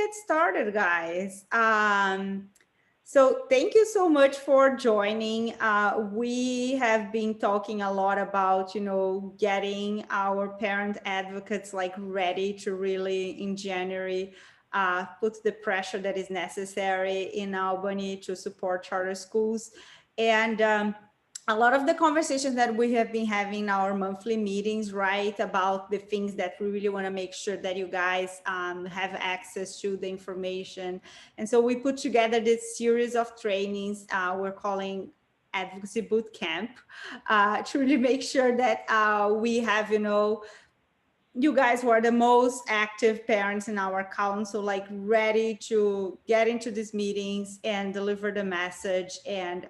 get started, guys. So thank you so much for joining. We have been talking a lot about, getting our parent advocates like ready to really in January put the pressure that is necessary in Albany to support charter schools. And a lot of the conversations that we have been having in our monthly meetings, right, about the things that we really want to make sure that you guys have access to the information. And so we put together this series of trainings we're calling Advocacy Bootcamp to really make sure that we have, you guys were the most active parents in our council, like ready to get into these meetings and deliver the message and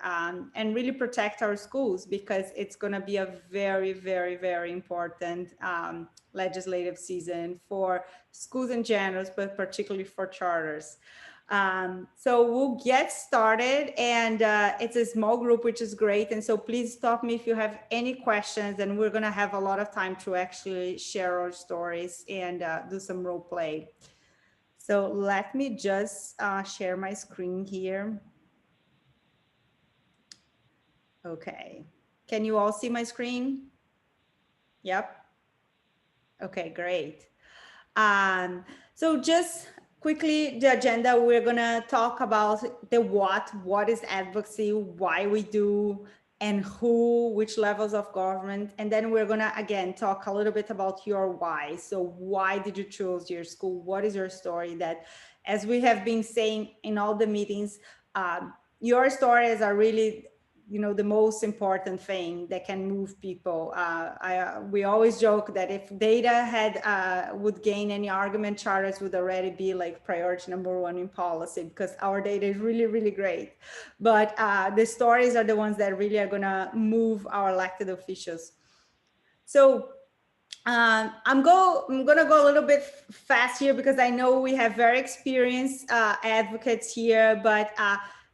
really protect our schools, because it's going to be a very, very, very important legislative season for schools in general, but particularly for charters. So we'll get started, and it's a small group, which is great. And so please stop me if you have any questions, and we're gonna have a lot of time to actually share our stories and do some role play. So let me just share my screen here. Okay, can you all see my screen? Yep. Okay, great. So just quickly, the agenda, we're gonna talk about the what is advocacy, why we do, and who, which levels of government. And then we're gonna, again, talk a little bit about your why. So why did you choose your school? What is your story? That, as we have been saying in all the meetings, your stories are really the most important thing that can move people. We always joke that if data would gain any argument, charters would already be like priority number one in policy, because our data is really, really great. But the stories are the ones that really are gonna move our elected officials. So I'm gonna go a little bit fast here, because I know we have very experienced advocates here, but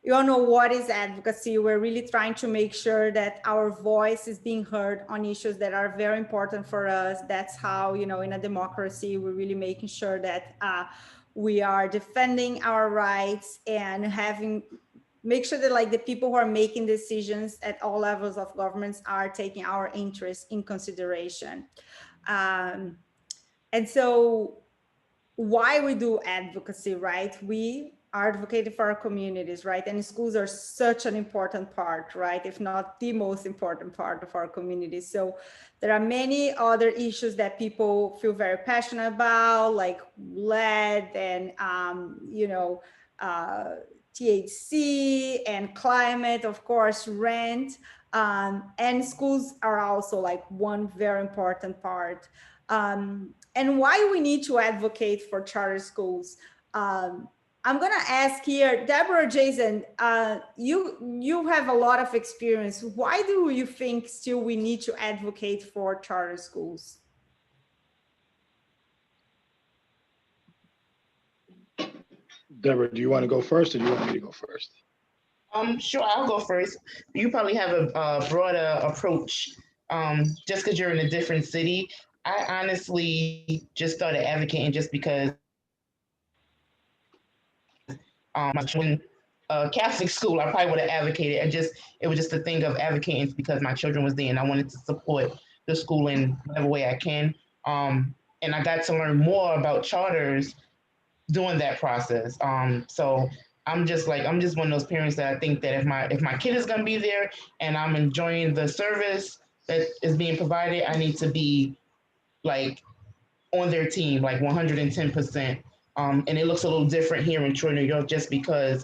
you all know what is advocacy. We're really trying to make sure that our voice is being heard on issues that are very important for us. That's how, in a democracy, we're really making sure that we are defending our rights and make sure that like the people who are making decisions at all levels of governments are taking our interests in consideration. And so why we do advocacy, right? We are advocating for our communities, right? And schools are such an important part, right? If not the most important part of our communities. So there are many other issues that people feel very passionate about, like lead and, THC and climate, of course, rent. And schools are also like one very important part. And why we need to advocate for charter schools. I'm gonna ask here, Deborah, Jason, you have a lot of experience. Why do you think still we need to advocate for charter schools? Deborah, do you want to go first, or do you want me to go first? Sure, I'll go first. You probably have a broader approach. Just because you're in a different city, I honestly just started advocating just because my children Catholic school, I probably would have advocated. And just it was just a thing of advocating because my children was there, and I wanted to support the school in whatever way I can. And I got to learn more about charters doing that process. So I'm just one of those parents that I think that if my kid is gonna be there and I'm enjoying the service that is being provided, I need to be like on their team, like 110%. And it looks a little different here in Troy, New York, just because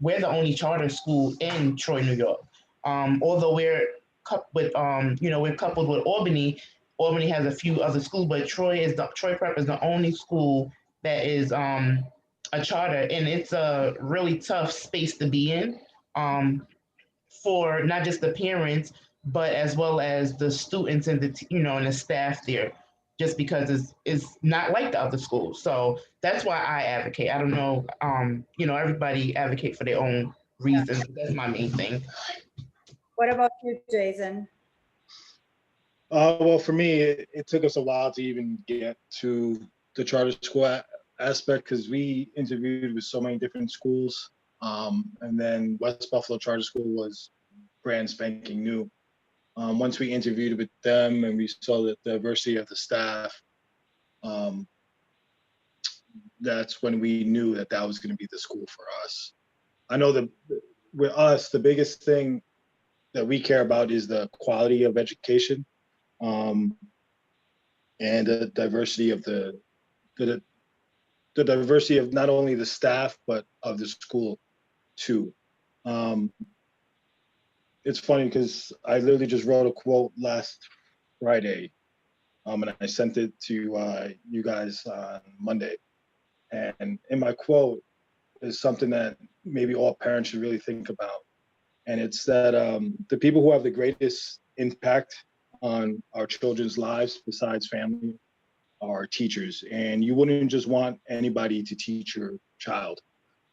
we're the only charter school in Troy, New York. Although we're coupled with Albany. Albany has a few other schools, but Troy Prep is the only school that is a charter, and it's a really tough space to be in for not just the parents, but as well as the students and and the staff there. Just because it's not like the other schools, so that's why I advocate. I don't know, everybody advocate for their own reasons. That's my main thing. What about you, Jason? Well, for me, it took us a while to even get to the charter school aspect because we interviewed with so many different schools. And then West Buffalo Charter School was brand spanking new. Once we interviewed with them and we saw the diversity of the staff, um, that's when we knew that that was going to be the school for us. I know that with us, the biggest thing that we care about is the quality of education, um, and the diversity of the the diversity of not only the staff but of the school too. Um, it's funny because I literally just wrote a quote last Friday, and I sent it to you guys on Monday. And in my quote is something that maybe all parents should really think about. And it's that the people who have the greatest impact on our children's lives, besides family, are teachers. And you wouldn't just want anybody to teach your child.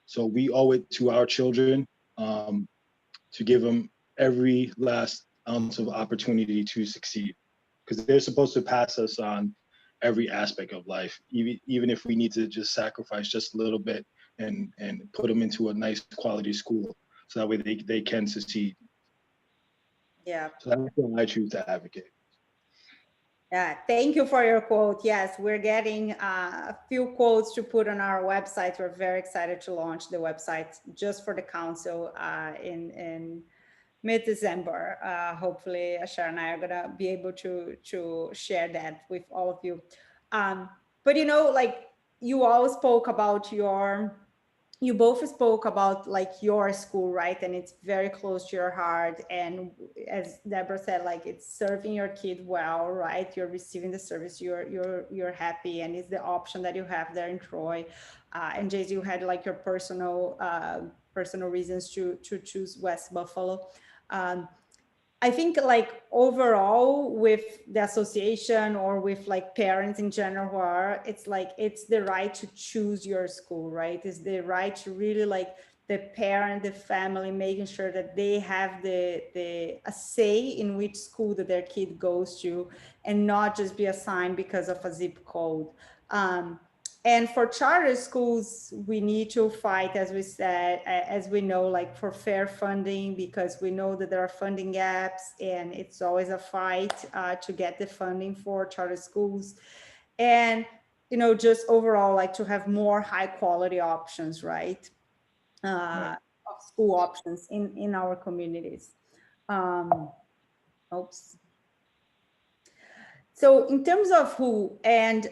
So we owe it to our children, to give them every last ounce of opportunity to succeed, because they're supposed to pass us on every aspect of life, even if we need to just sacrifice just a little bit and put them into a nice quality school so that way they can succeed. Yeah. So that's why I choose to advocate. Yeah, thank you for your quote. Yes, we're getting a few quotes to put on our website. We're very excited to launch the website just for the council in mid-December. Hopefully, Ashar and I are gonna be able to share that with all of you. But you know, like you all spoke about you both spoke about like your school, right? And it's very close to your heart. And as Deborah said, like it's serving your kid well, right? You're receiving the service, you're happy, and it's the option that you have there in Troy. And Jay, you had like your personal reasons to choose West Buffalo. Um, I think like overall with the association or with like parents in general who are, it's like, it's the right to choose your school, right? It's the right to really like the parent, the family, making sure that they have a say in which school that their kid goes to and not just be assigned because of a zip code. Um, and for charter schools, we need to fight, as we said, as we know, like for fair funding, because we know that there are funding gaps and it's always a fight to get the funding for charter schools. And, you know, just overall, like to have more high quality options, right? Right. Of school options in our communities. Oops. So in terms of who, and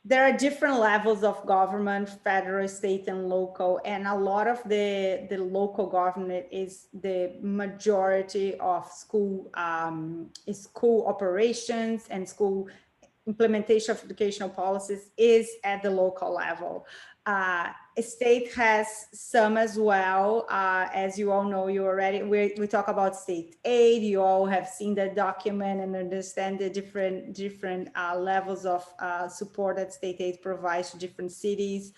there are different levels of government, federal, state, and local, and a lot of the local government is the majority of school operations and school implementation of educational policies is at the local level. A state has some as well. As you all know, we talk about state aid. You all have seen the document and understand the different levels of support that state aid provides to different cities.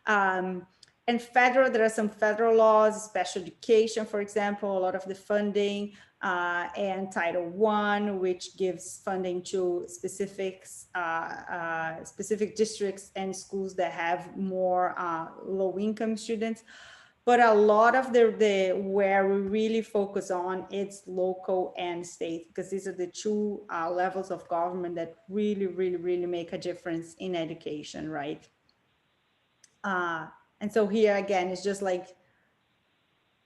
And federal, there are some federal laws, special education, for example, a lot of the funding, and Title I, which gives funding to specific districts and schools that have more low-income students. But a lot of the where we really focus on, it's local and state, because these are the two levels of government that really make a difference in education, right? And so here again, it's just like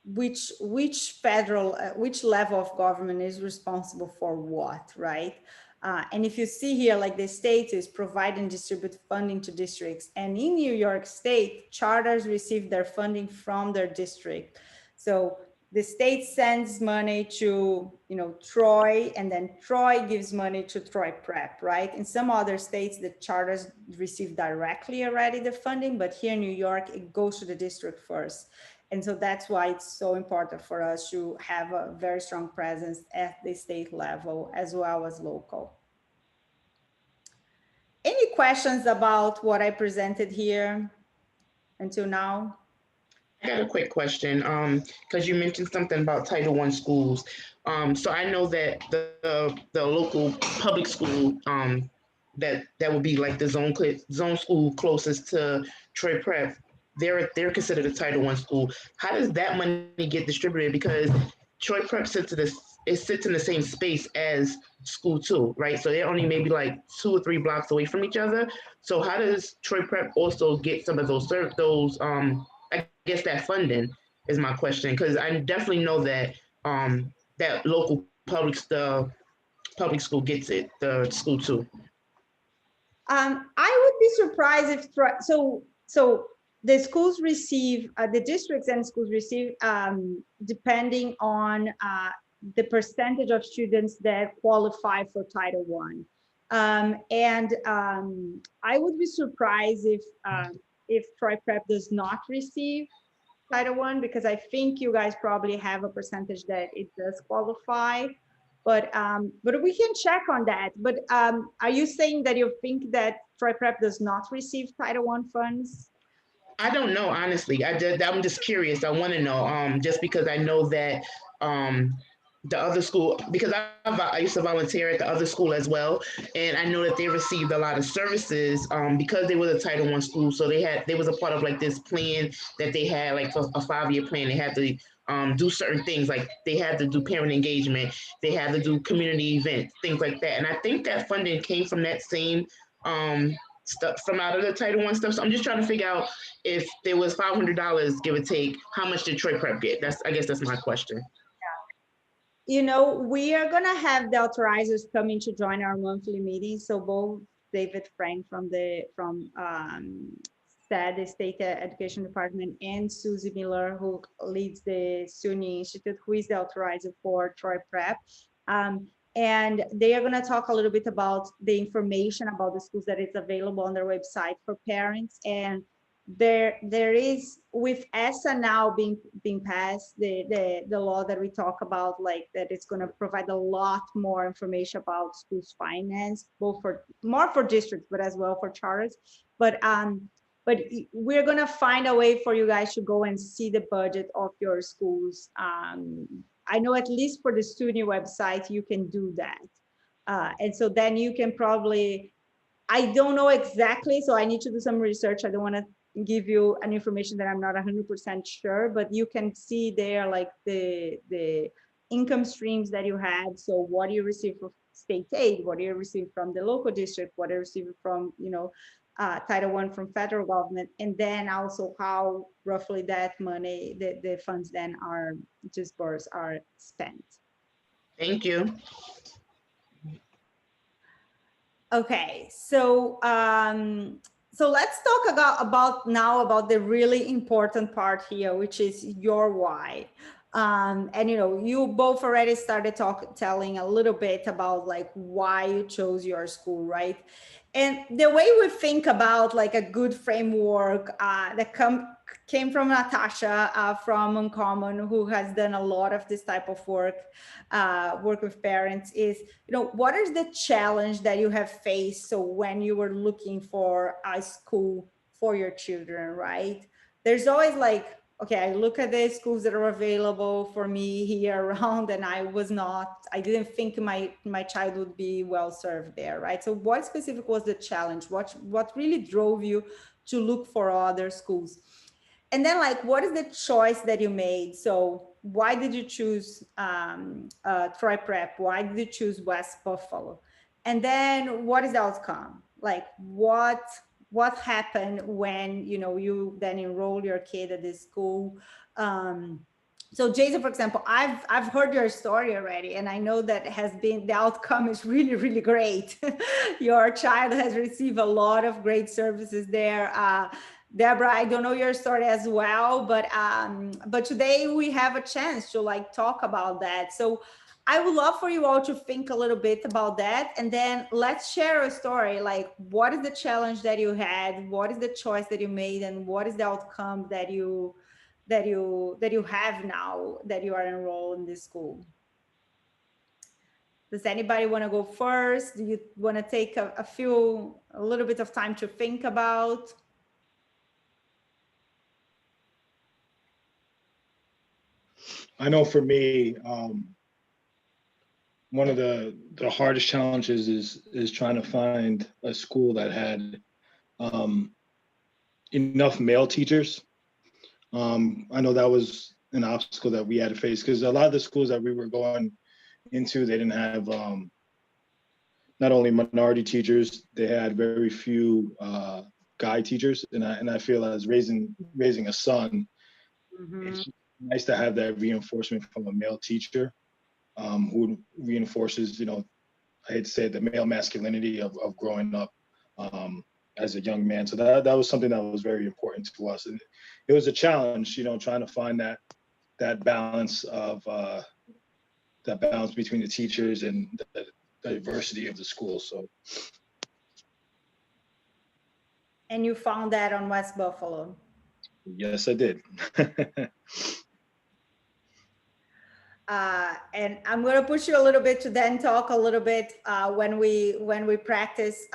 which level of government is responsible for what, right? And if you see here, like the state is provide and distribute funding to districts, and in New York State, charters receive their funding from their district. So the state sends money to, you know, Troy, and then Troy gives money to Troy Prep, right? In some other states, the charters receive directly already the funding, but here in New York, it goes to the district first. And so that's why it's so important for us to have a very strong presence at the state level as well as local. Any questions about what I presented here until now? I got a quick question, because you mentioned something about Title I schools. So I know that the local public school that would be like the zone school closest to Troy Prep, they're considered a Title I school. How does that money get distributed? Because Troy Prep sits in the same space as school two, right? So they're only maybe like 2 or 3 blocks away from each other. So how does Troy Prep also get some of I guess that funding is my question, because I definitely know that that local public school gets it, the school too. I would be surprised if so the schools receive the districts and schools receive depending on the percentage of students that qualify for Title One, and I would be surprised if Troy Prep does not receive Title One, because I think you guys probably have a percentage that it does qualify. But we can check on that. But are you saying that you think that Troy Prep does not receive Title One funds? I don't know, honestly. I'm just curious. I want to know, just because I know that um, the other school, because I used to volunteer at the other school as well, and I know that they received a lot of services because they were a Title I school. So they was a part of like this plan that they had, like for a 5-year plan. They had to do certain things, like they had to do parent engagement, they had to do community events, things like that. And I think that funding came from that same stuff from out of the Title I stuff. So I'm just trying to figure out if there was $500, give or take, how much did Troy Prep get? I guess that's my question. You know, we are gonna have the authorizers coming to join our monthly meeting. So both David Frank from SED, the State Education Department, and Susie Miller, who leads the SUNY Institute, who is the authorizer for Troy Prep. And they are going to talk a little bit about the information about the schools that is available on their website for parents. And there is, with ESSA now being passed, the law that we talk about, like that it's going to provide a lot more information about schools finance, both more for districts, but as well for charters. But we're going to find a way for you guys to go and see the budget of your schools. I know at least for the SUNY website, you can do that. And so then you can probably, I don't know exactly, so I need to do some research. I don't want to give you an information that I'm not 100% sure, but you can see there like the income streams that you had. So what do you receive from state aid? What do you receive from the local district? What do you receive from, Title I from federal government? And then also how roughly that money, the funds then are disbursed, are spent. Thank you. Okay, so so let's talk about the really important part here, which is your why. And you both already started telling a little bit about like why you chose your school, right? And the way we think about like a good framework that came from Natasha from Uncommon, who has done a lot of this type of work with parents, is what is the challenge that you have faced so when you were looking for a school for your children, right? There's always like, okay, I look at the schools that are available for me here around, and I didn't think my child would be well served there, right? So what specific was the challenge? What really drove you to look for other schools? And then like, what is the choice that you made? So why did you choose Troy Prep? Why did you choose West Buffalo? And then what is the outcome? Like what happened when you then enroll your kid at this school? So Jason, for example, I've heard your story already, and I know that the outcome is really, really great. Your child has received a lot of great services there. Deborah, I don't know your story as well, but today we have a chance to like talk about that. So I would love for you all to think a little bit about that, and then let's share a story. Like, what is the challenge that you had? What is the choice that you made, and what is the outcome that you have now that you are enrolled in this school? Does anybody want to go first? Do you want to take a little bit of time to think about? I know for me, one of the hardest challenges is trying to find a school that had enough male teachers. I know that was an obstacle that we had to face because a lot of the schools that we were going into, they didn't have not only minority teachers, they had very few guy teachers, and I feel as raising a son, it's nice to have that reinforcement from a male teacher who reinforces, I hate to say it, the male masculinity of growing up as a young man. So that was something that was very important to us, and it was a challenge, trying to find that balance of that balance between the teachers and the diversity of the school. So. And you found that on West Buffalo? Yes, I did. And I'm going to push you a little bit to then talk a little bit when we practice.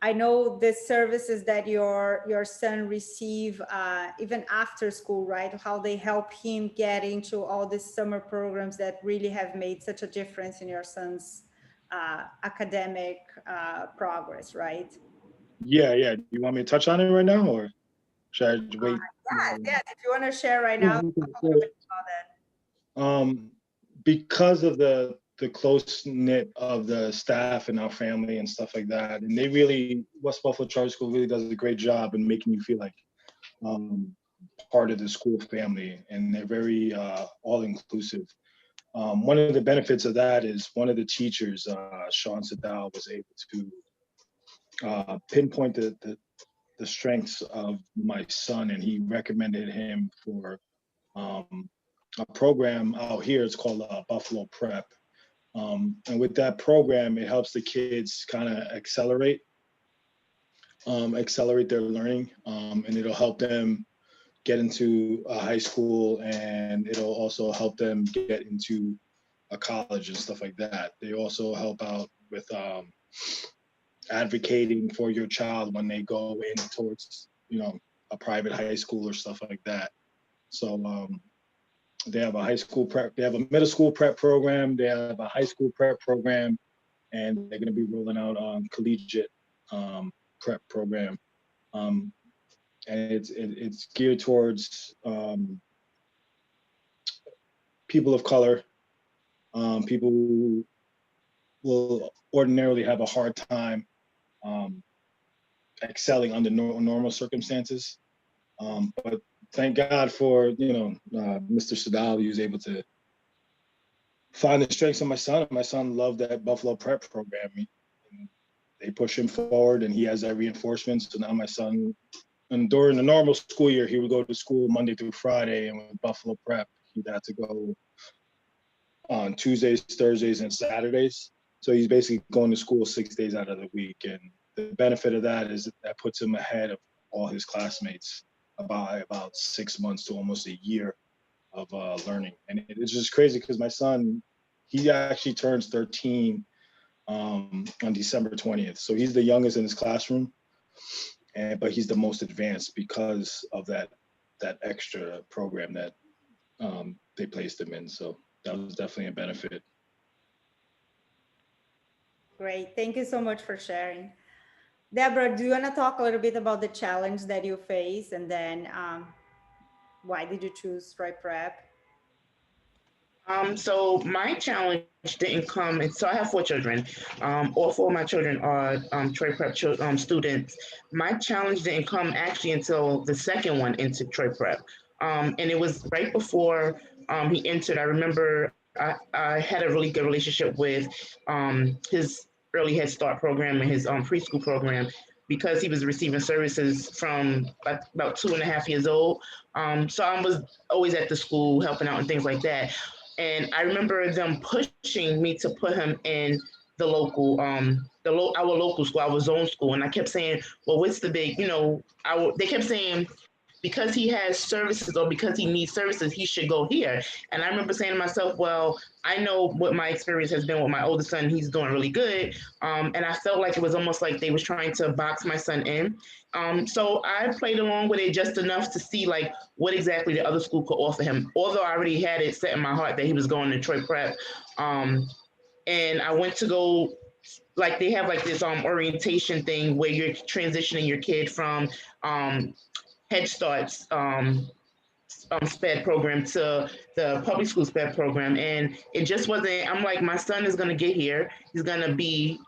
I know the services that your son receive even after school, right? How they help him get into all these summer programs that really have made such a difference in your son's academic progress, right? Yeah. Do you want me to touch on it right now, or should I wait? Yeah. If you want to share right now, talk a little bit about that. Because of the close knit of the staff and our family and stuff like that, and they really, West Buffalo Charter School really does a great job in making you feel like part of the school family, and they're very all inclusive. One of the benefits of that is one of the teachers, Sean Sadal, was able to pinpoint the strengths of my son, and he recommended him for a program out here. It's called Buffalo Prep. And with that program, it helps the kids kind of accelerate their learning, and it'll help them get into a high school, and it'll also help them get into a college and stuff like that. They also help out with advocating for your child when they go in towards, a private high school or stuff like that. So they have a high school prep, they have a middle school prep program, they have a high school prep program, and they're going to be rolling out collegiate prep program. And it's geared towards people of color, people who will ordinarily have a hard time excelling under normal circumstances. But thank God for, Mr. Sadal, he was able to find the strengths of my son. My son loved that Buffalo Prep program. They push him forward, and he has that reinforcement. So now my son, and during the normal school year, he would go to school Monday through Friday, and with Buffalo Prep, he'd have to go on Tuesdays, Thursdays, and Saturdays. So he's basically going to school 6 days out of the week. And the benefit of that is that puts him ahead of all his classmates by about 6 months to almost a year of learning. And it's just crazy because my son, he actually turns 13 on December 20th. So he's the youngest in his classroom, but he's the most advanced because of that extra program that they placed him in. So that was definitely a benefit. Great. Thank you so much for sharing. Deborah, do you want to talk a little bit about the challenge that you face, and then why did you choose Troy Prep? So my challenge didn't come, and so I have 4 children. All 4 of my children are Troy Prep students. My challenge didn't come actually until the second one into Troy Prep. And it was right before he entered. I remember I had a really good relationship with his early Head Start program and his preschool program, because he was receiving services from about 2.5 years old. So I was always at the school helping out and things like that. And I remember them pushing me to put him in the local, our local school, our zone school. And I kept saying, well, what's the big, they kept saying, because he has services or because he needs services, he should go here. And I remember saying to myself, well, I know what my experience has been with my oldest son. He's doing really good. And I felt like it was almost like they was trying to box my son in. So I played along with it just enough to see like what exactly the other school could offer him. Although I already had it set in my heart that he was going to Troy Prep. and I went to go, like they have like this orientation thing where you're transitioning your kid from Head Start's SPED program to the public school SPED program, and it just wasn't. I'm like, my son is gonna get here, he's gonna be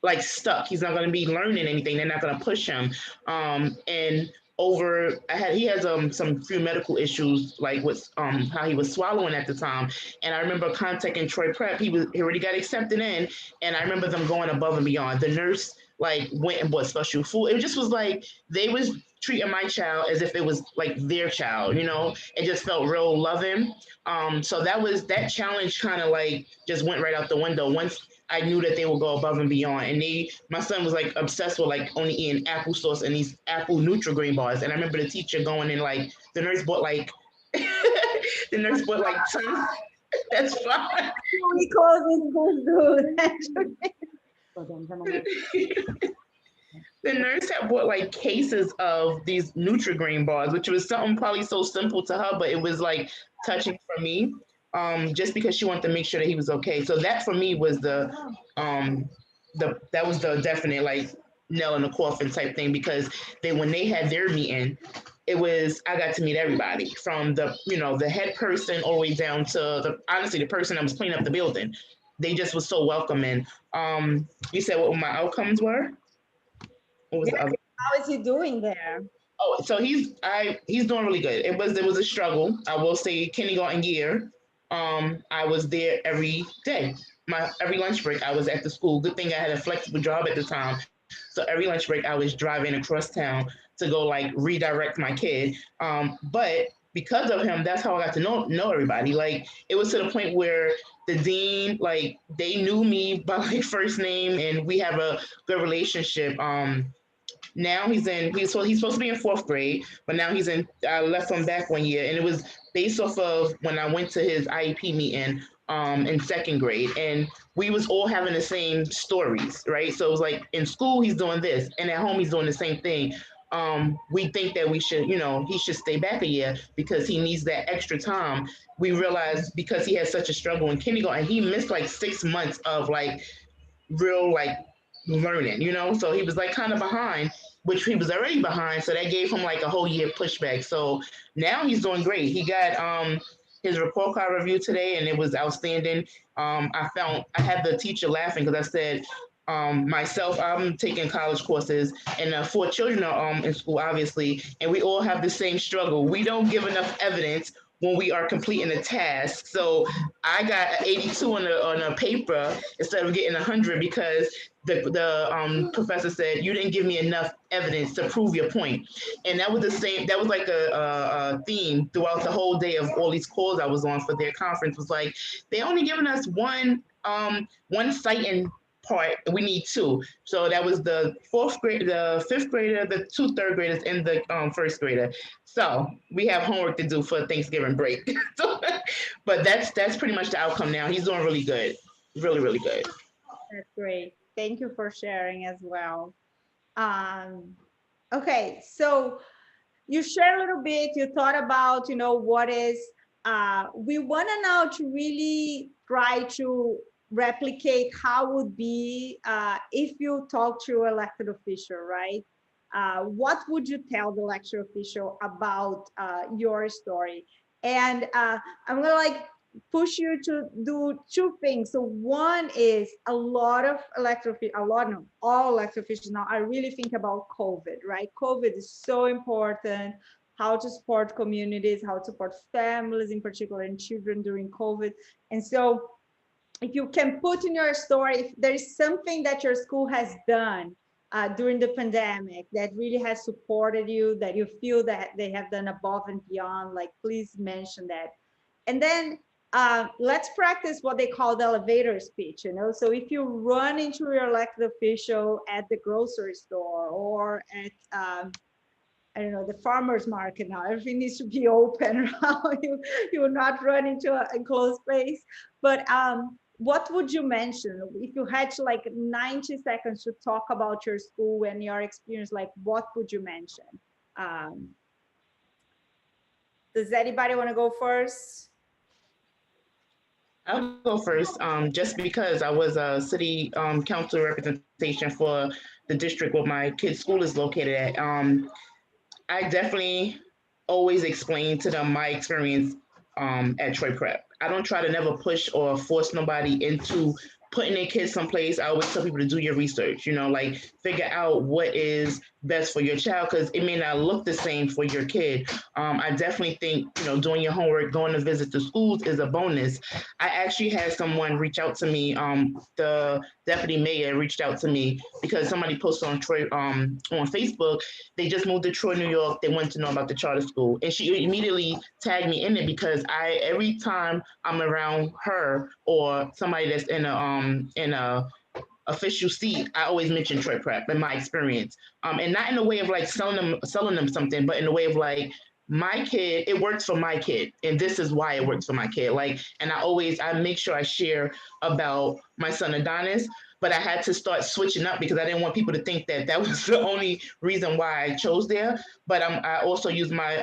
like stuck. He's not going to be learning anything. They're not going to push him. And over, he has some few medical issues, like with how he was swallowing at the time. And I remember contacting Troy Prep. He already got accepted in, and I remember them going above and beyond. The nurse like went and bought special food. It just was like they was treating my child as if it was like their child. You know, it just felt real loving. So that challenge kind of like just went right out the window once I knew that they would go above and beyond. And my son was like obsessed with like only eating applesauce and these apple Nutri-Grain bars. And I remember the teacher going and like the nurse bought like the nurse bought like tons. That's fine. We call this good. The nurse had bought like cases of these Nutri-Grain bars, which was something probably so simple to her, but it was like touching for me. Just because she wanted to make sure that he was okay. So that for me was the that was the definite like nail in the coffin type thing, because when they had their meeting, it was, I got to meet everybody from the head person all the way down to honestly the person that was cleaning up the building. They just was so welcoming. You said what my outcomes were? What was the other? How is he doing there? Oh, so he's doing really good. It was a struggle. I will say kindergarten year. I was there every day. Every lunch break I was at the school. Good thing I had a flexible job at the time. So every lunch break I was driving across town to go like redirect my kid. But because of him, that's how I got to know everybody. Like it was to the point where the dean, like they knew me by like first name, and we have a good relationship. Now he's supposed to be in fourth grade, but now he's in. I left him back 1 year, and it was based off of when I went to his IEP meeting in second grade, and we was all having the same stories, right? So it was like in school he's doing this, and at home he's doing the same thing. We think that we should, he should stay back a year because he needs that extra time. We realized because he had such a struggle in kindergarten, he missed like 6 months of like real like learning, so he was like kind of behind, which he was already behind, so that gave him like a whole year pushback. So now he's doing great. He got his report card review today, and it was outstanding. I had the teacher laughing because I said, myself, I'm taking college courses, and 4 children are in school, obviously, and we all have the same struggle. We don't give enough evidence when we are completing a task. So I got an 82 on a paper instead of getting 100 because the professor said you didn't give me enough evidence to prove your point. And that was the same. That was like a theme throughout the whole day of all these calls I was on for their conference. Was like they only giving us one citing part. We need two. So that was the fourth grade, the fifth grader, the 2 third graders, and the first grader. So we have homework to do for Thanksgiving break. So, but that's pretty much the outcome now. He's doing really good, really, really good. That's great. Thank you for sharing as well. Okay, so you share a little bit, you thought about, what is, we want to now to really try to replicate how would be if you talk to an elected official, right? What would you tell the elected official about your story? And I'm gonna like push you to do 2 things. So one is all elected officials now I really think about COVID, right? COVID is so important, how to support communities, how to support families in particular and children during COVID. And so if you can put in your story, if there is something that your school has done during the pandemic that really has supported you, that you feel that they have done above and beyond, like please mention that. And then let's practice what they call the elevator speech, So if you run into your elected official at the grocery store or at, I don't know, the farmer's market now, everything needs to be open. You will not run into a enclosed space. But what would you mention if you had to like 90 seconds to talk about your school and your experience? Like, what would you mention? Does anybody want to go first? I'll go first, just because I was a city council representation for the district where my kid's school is located at. I definitely always explain to them my experience at Troy Prep. I don't try to never push or force nobody into putting their kids someplace. I always tell people to do your research, like figure out what is best for your child because it may not look the same for your kid. I definitely think, doing your homework, going to visit the schools is a bonus. I actually had someone reach out to me. The deputy mayor reached out to me because somebody posted on Troy on Facebook. They just moved to Troy, New York. They wanted to know about the charter school, and she immediately tagged me in it because every time I'm around her or somebody that's in a official seat, I always mention Troy Prep in my experience, and not in a way of like selling them something, but in a way of like my kid, it works for my kid, and this is why it works for my kid. Like, and I make sure I share about my son Adonis, but I had to start switching up because I didn't want people to think that that was the only reason why I chose there. But I also used my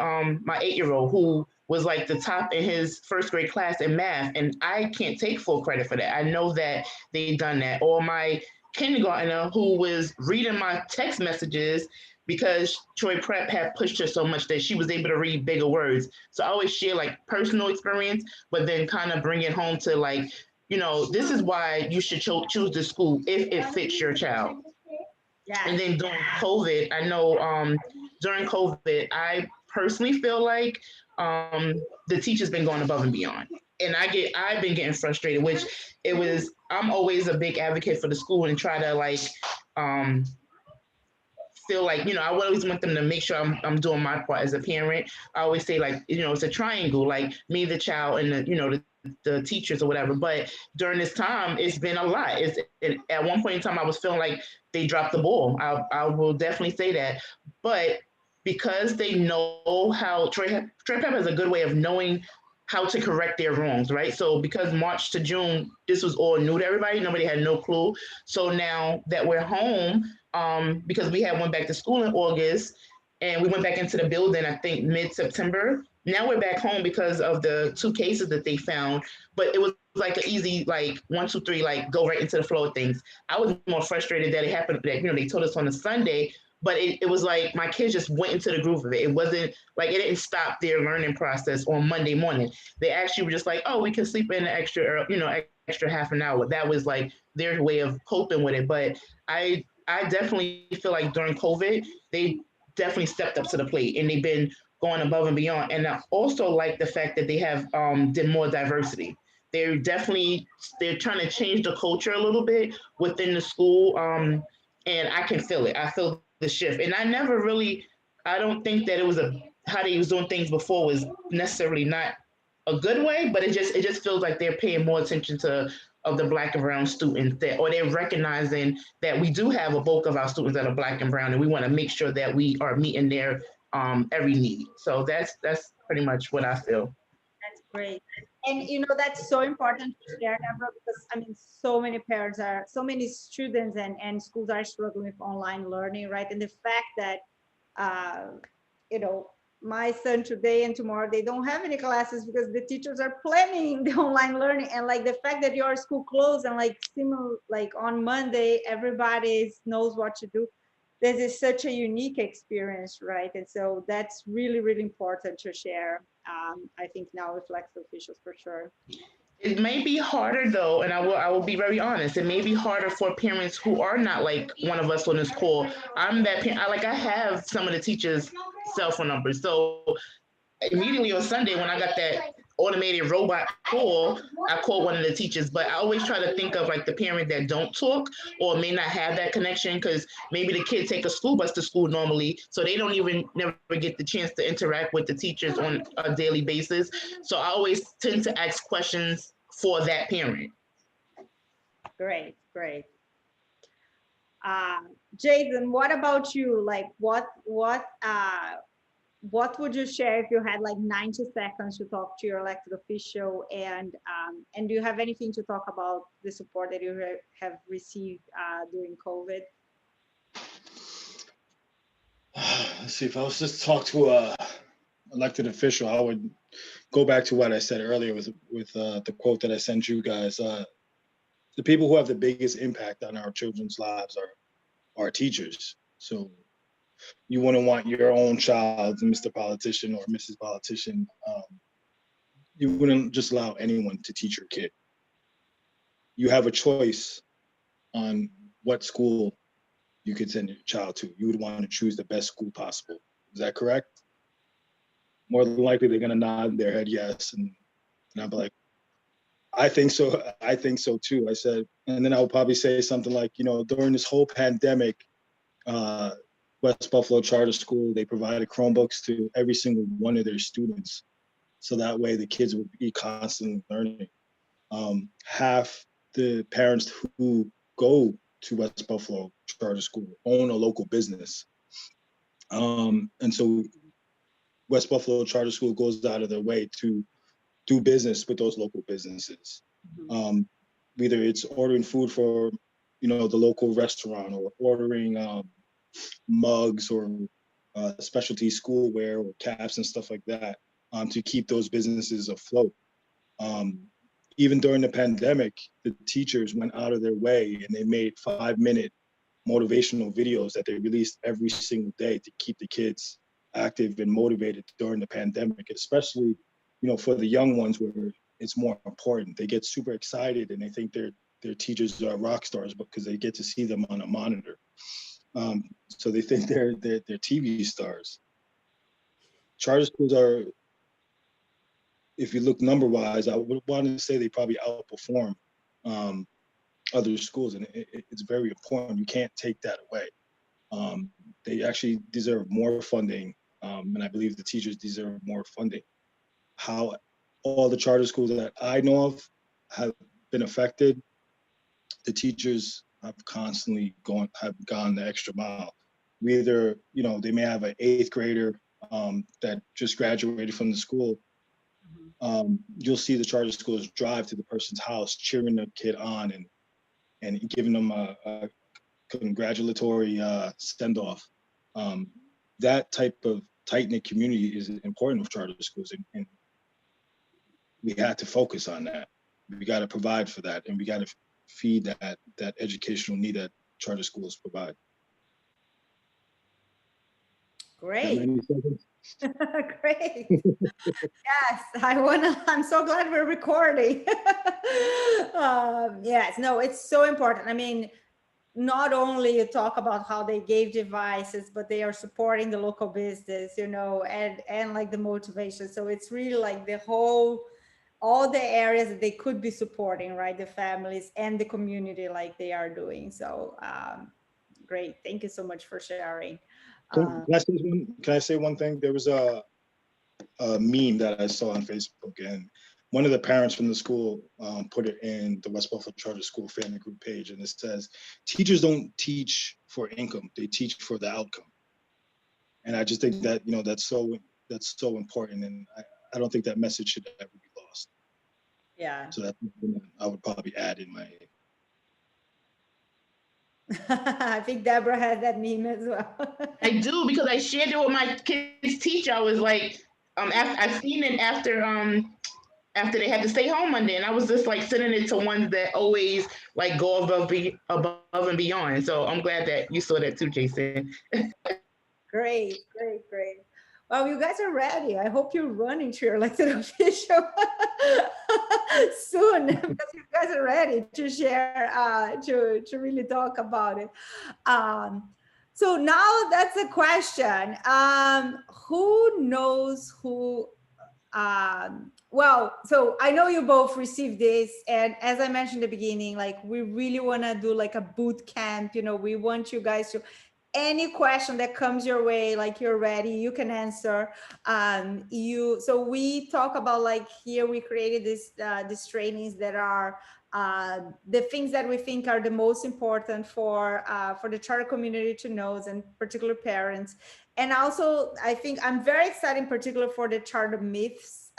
8-year-old who was like the top in his first grade class in math, and I can't take full credit for that. I know that they done that. Or my kindergartner who was reading my text messages because Troy Prep had pushed her so much that she was able to read bigger words. So I always share like personal experience, but then kind of bring it home to like, this is why you should choose the school if it fits your child. Yeah. And then during COVID, I know during COVID, I personally feel like the teacher's been going above and beyond. And I've been getting frustrated, which I'm always a big advocate for the school and try to like um, feel like I would always want them to make sure I'm doing my part as a parent. I always say like it's a triangle, like me, the child, and the teachers or whatever. But during this time, it's been a lot. At one point in time, I was feeling like they dropped the ball. I will definitely say that, but because they know how Troy Pep has a good way of knowing how to correct their wrongs, right? So because March to June, this was all new to everybody. Nobody had no clue. So now that we're home, because we had went back to school in August and we went back into the building, I think mid-September. Now we're back home because of the 2 cases that they found, but it was like an easy, like 1, 2, 3, like go right into the flow of things. I was more frustrated that it happened that, they told us on a Sunday, but it was like my kids just went into the groove of it. It wasn't like it didn't stop their learning process on Monday morning. They actually were just like, oh, we can sleep in an extra half an hour. That was like their way of coping with it. But I definitely feel like during COVID, they definitely stepped up to the plate and they've been going above and beyond. And I also like the fact that they have did more diversity. They're trying to change the culture a little bit within the school. And I can feel it. I feel the shift. And I don't think that it was how they was doing things before was necessarily not a good way, but it just feels like they're paying more attention to of the black and brown students or they're recognizing that we do have a bulk of our students that are black and brown, and we want to make sure that we are meeting their every need. So that's pretty much what I feel. That's great. And that's so important to share, Deborah, because I mean, so many students and schools are struggling with online learning, right? And the fact that, uh, you know, my son today and tomorrow, they don't have any classes because the teachers are planning the online learning. And like the fact that your school closed and like on Monday, everybody knows what to do. This is such a unique experience, right? And so that's really, really important to share. I think now with elected officials for sure. It may be harder though, and I will be very honest. It may be harder for parents who are not like one of us on this call. I'm that parent. I have some of the teachers' cell phone numbers, so immediately on Sunday when I got that automated robot call, I called one of the teachers. But I always try to think of like the parent that don't talk or may not have that connection because maybe the kids take a school bus to school normally, so they don't even never get the chance to interact with the teachers on a daily basis. So I always tend to ask questions for that parent. Great, great. Jason, what about you? Like, what would you share if you had like 90 seconds to talk to your elected official? And do you have anything to talk about the support that you have received during COVID? Let's see, if I was just talk to a elected official, I would go back to what I said earlier with the quote that I sent you guys. The people who have the biggest impact on our children's lives are teachers. So you wouldn't want your own child, Mr. Politician or Mrs. Politician. You wouldn't just allow anyone to teach your kid. You have a choice on what school you could send your child to. You would want to choose the best school possible. Is that correct? More than likely, they're going to nod their head yes. And I'll be like, I think so. I think so too. I said, and then I would probably say something like, during this whole pandemic, West Buffalo Charter School, they provided Chromebooks to every single one of their students. So that way the kids would be constantly learning. Half the parents who go to West Buffalo Charter School own a local business. And so West Buffalo Charter School goes out of their way to do business with those local businesses. Whether it's ordering food for, the local restaurant, or ordering mugs or specialty schoolwear or caps and stuff like that, to keep those businesses afloat. Even during the pandemic, the teachers went out of their way and they made 5-minute motivational videos that they released every single day to keep the kids active and motivated during the pandemic, especially, for the young ones where it's more important. They get super excited and they think their teachers are rock stars because they get to see them on a monitor. So they think they're TV stars. Charter schools are, if you look number-wise, I would want to say they probably outperform other schools, and it's very important. You can't take that away. They actually deserve more funding, and I believe the teachers deserve more funding. How all the charter schools that I know of have been affected, the teachers have constantly gone the extra mile. Either, they may have an 8th grader that just graduated from the school. You'll see the charter schools drive to the person's house, cheering the kid on and giving them a congratulatory send-off. That type of tight-knit community is important with charter schools, and we had to focus on that. We got to provide for that, and we got to feed that educational need that charter schools provide. Great. Great. Yes, I'm so glad we're recording. Yes, no, it's so important. I mean, not only you talk about how they gave devices, but they are supporting the local business, and like the motivation. So it's really like all the areas that they could be supporting, right? The families and the community like they are doing. So great. Thank you so much for sharing. Can I say one thing? There was a meme that I saw on Facebook, and one of the parents from the school put it in the West Buffalo Charter School family group page, and it says, "Teachers don't teach for income; they teach for the outcome." And I just think that that's so important, and I don't think that message should ever be lost. Yeah. So that's something that I would probably add in my. I think Deborah has that meme as well. I do, because I shared it with my kids' teacher. I was like, I've seen it after they had to stay home Monday, and I was just like sending it to ones that always like go above and beyond. So I'm glad that you saw that too, Jason. Great. Well, you guys are ready. I hope you're running to your elected official soon, because you guys are ready to share, to really talk about it. So now that's a question. Who knows who? Well, so I know you both received this, and as I mentioned in the beginning, like we really want to do like a boot camp. We want you guys to, any question that comes your way, like you're ready, you can answer. So we talk about, like, here we created these trainings that are the things that we think are the most important for the charter community to know, and particular parents. And also, I think I'm very excited in particular for the charter myths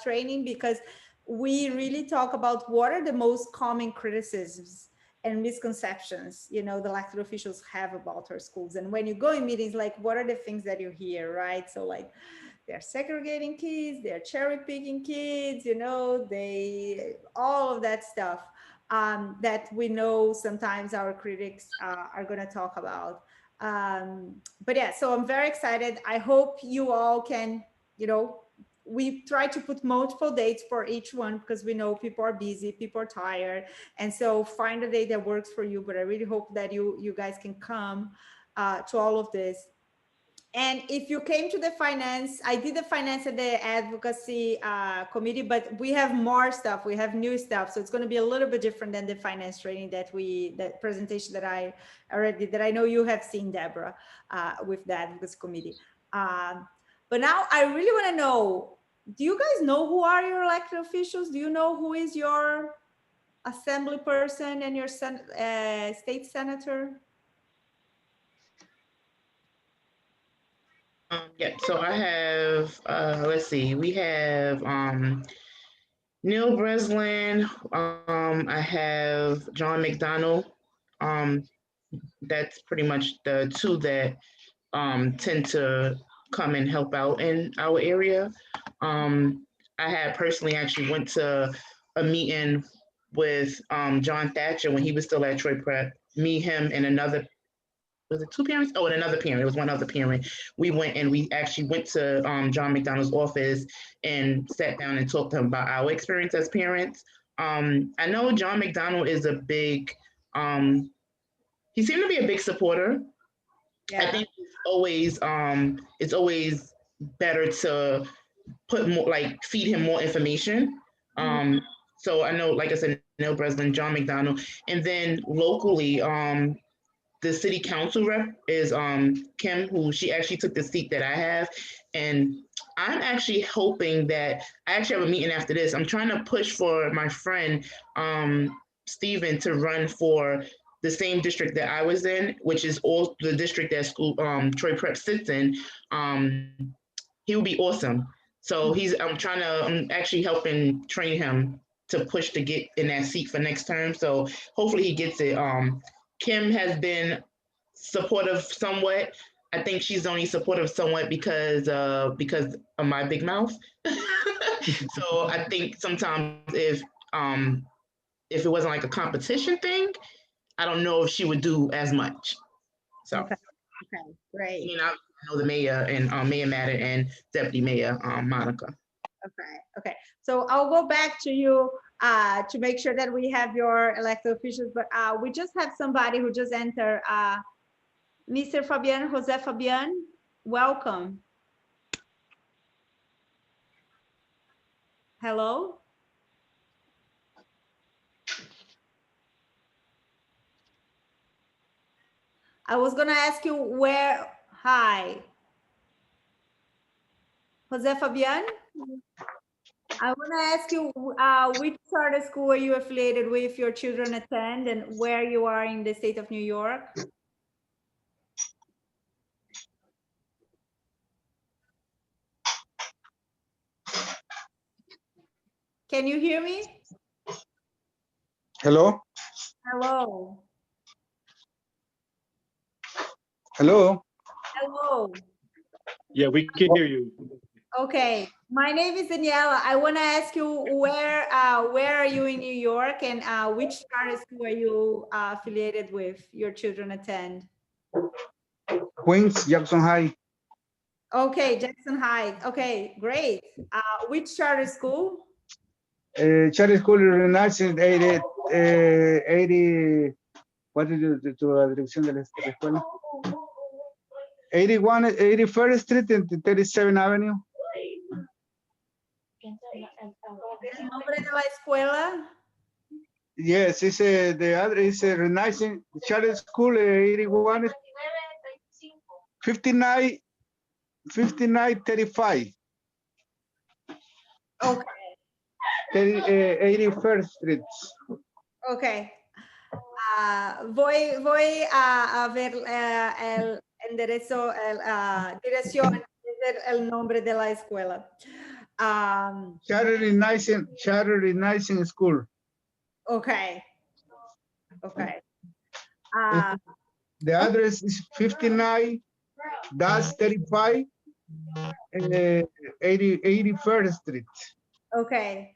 training, because we really talk about what are the most common criticisms and misconceptions, the elected officials have about our schools. And when you go in meetings, like, what are the things that you hear, right? So like, they're segregating kids, they're cherry picking kids, all of that stuff that we know sometimes our critics are going to talk about. But yeah, so I'm very excited. I hope you all can, we try to put multiple dates for each one because we know people are busy, people are tired. And so find a date that works for you. But I really hope that you guys can come to all of this. And if you came to the finance, I did the finance at the advocacy committee, but we have more stuff. We have new stuff. So it's going to be a little bit different than the finance training that presentation that I already did, that I know you have seen, Deborah, with the advocacy committee. But now I really want to know, do you guys know who are your elected officials? Do you know who is your assembly person and your state senator? Yeah, so I have, let's see, we have Neil Breslin, I have John McDonald. Um, that's pretty much the two that tend to come and help out in our area. I had personally actually went to a meeting with John Thatcher when he was still at Troy Prep. Me, him, and another, was it two parents? Oh, and another parent. It was one other parent. We went and we actually went to John McDonald's office and sat down and talked to him about our experience as parents. I know John McDonald is a big, he seemed to be a big supporter. Yeah. I think it's always better to put more, like, feed him more information. So I know, like I said, Neil Breslin, John McDonald, and then locally, the city council rep is Kim, who she actually took the seat that I have. And I'm actually hoping that I actually have a meeting after this. I'm trying to push for my friend Stephen to run for the same district that I was in, which is all the district that school Troy Prep sits in. He would be awesome. So I'm actually helping train him to push to get in that seat for next term. So hopefully he gets it. Kim has been supportive somewhat. I think she's only supportive somewhat because of my big mouth. So I think sometimes if it wasn't like a competition thing, I don't know if she would do as much. So Okay, great. I know the mayor and Mayor Madden and Deputy Mayor Monica. Okay. So I'll go back to you to make sure that we have your elected officials, but we just have somebody who just entered. Mr. Fabian, Jose Fabian, welcome. Hello. I was gonna ask you where, hi. Jose Fabian, I wanna ask you which charter school are you affiliated with, your children attend, and where you are in the state of New York? Can you hear me? Hello? Hello. Hello? Hello. Yeah, we can hear you. Okay, my name is Daniela. I want to ask you where are you in New York, and which charter school are you affiliated with? Your children attend. Queens, Jackson High. Okay, Jackson High. Okay, great. Which charter school? Charter School Renaissance 80, what is la dirección de la escuela? 81st Street and 37th Avenue. ¿El nombre de la escuela? Yes, it's the other is Renaissance Charter School 81 59 35. Okay. 81st Street. Okay. Voy a ver el enderezo, dirección, el nombre de la escuela. Charter Renaissance School. Okay. Okay. The address is 59-35 81st Street. Okay.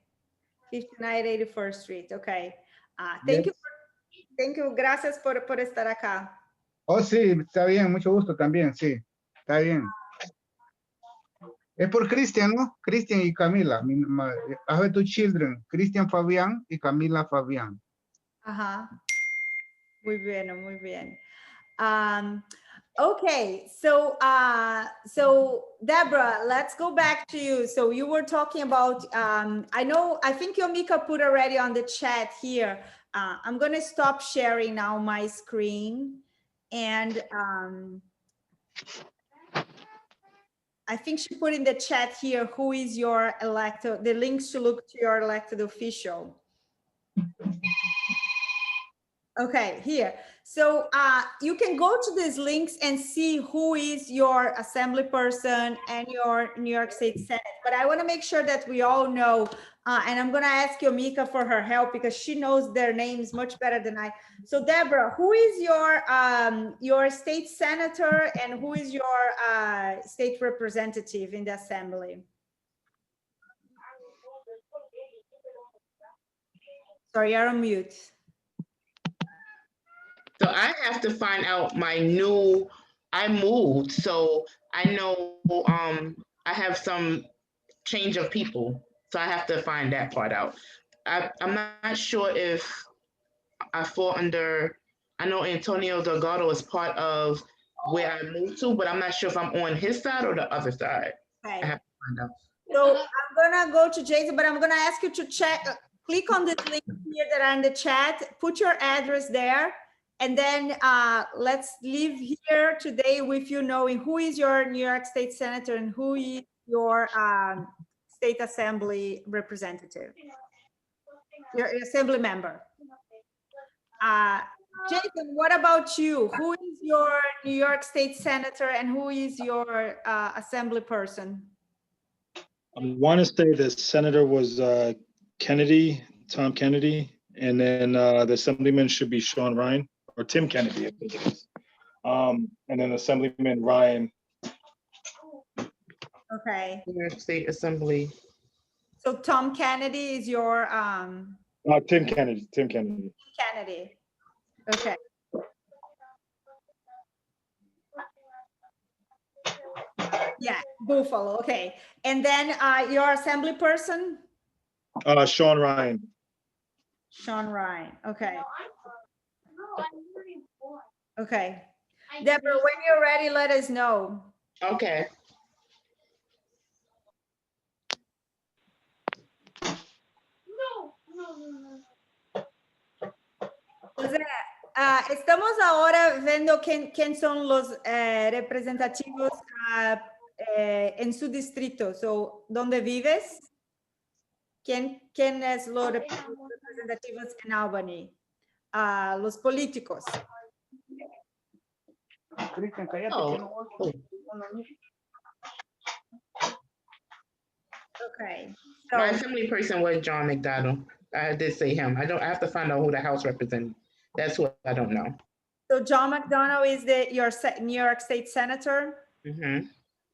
59 81st Street. Okay. Yes. Thank you. Gracias por estar acá. Oh, sí, está bien, mucho gusto también, sí, está bien. Es por Cristian, ¿no? Cristian y Camila. I have two children, Cristian Fabián y Camila Fabián. Ajá. Muy bien, muy bien. Okay, so Deborah, let's go back to you. So you were talking about, I think Yomika put already on the chat here. I'm gonna stop sharing now my screen, and I think she put in the chat here, who is your elected, the links to look to your elected official. Okay, here. So you can go to these links and see who is your assembly person and your New York State Senate. But I want to make sure that we all know, and I'm going to ask Yomika for her help because she knows their names much better than I. So Deborah, who is your state senator and who is your state representative in the assembly? Sorry, you're on mute. So I have to find out my new, I moved, so I know I have some change of people. So I have to find that part out. I'm not sure if I fall under, I know Antonio Delgado is part of where I moved to, but I'm not sure if I'm on his side or the other side. Okay. I have to find out. So I'm gonna go to Jason, but I'm gonna ask you to check, click on this link here that are in the chat, put your address there, and then let's leave here today with you knowing who is your New York State Senator and who is your State Assembly representative, your assembly member. Jason, what about you? Who is your New York State Senator and who is your assembly person? I want to say the senator was Kennedy, Tom Kennedy, and then the assemblyman should be Sean Ryan or Tim Kennedy, I think it is. And then Assemblyman Ryan. Okay. New York State Assembly. So Tom Kennedy is your Tim Kennedy. Tim Kennedy. Kennedy. Okay. Yeah, Buffalo. Okay. And then your assembly person? Sean Ryan. Sean Ryan. Okay. Okay. Deborah, when you're ready, let us know. Okay. Entonces, estamos ahora viendo quién son los representativos en su distrito. So, ¿dónde vives? ¿Quién es los representativos en Albany? Los políticos. Oh. Okay. My So, assembly person was John McDonald. I did say him. I have to find out who the House represents. That's what I don't know. so John McDonough is your New York State Senator? Mm-hmm.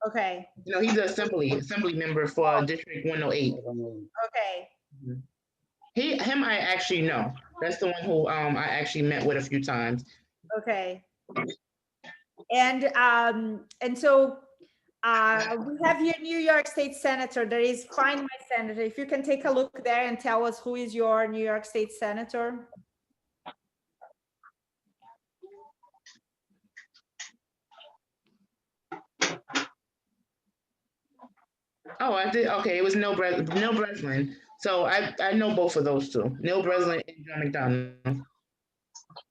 Okay. No, he's an assembly member for District 108. Okay. Him I actually know. That's the one who I actually met with a few times. Okay. And so we have here New York State Senator. There is Find My Senator. If you can take a look there and tell us who is your New York State Senator. Oh, I did. Okay, it was Neil Breslin. So I know both of those two, Neil Breslin and John McDonald.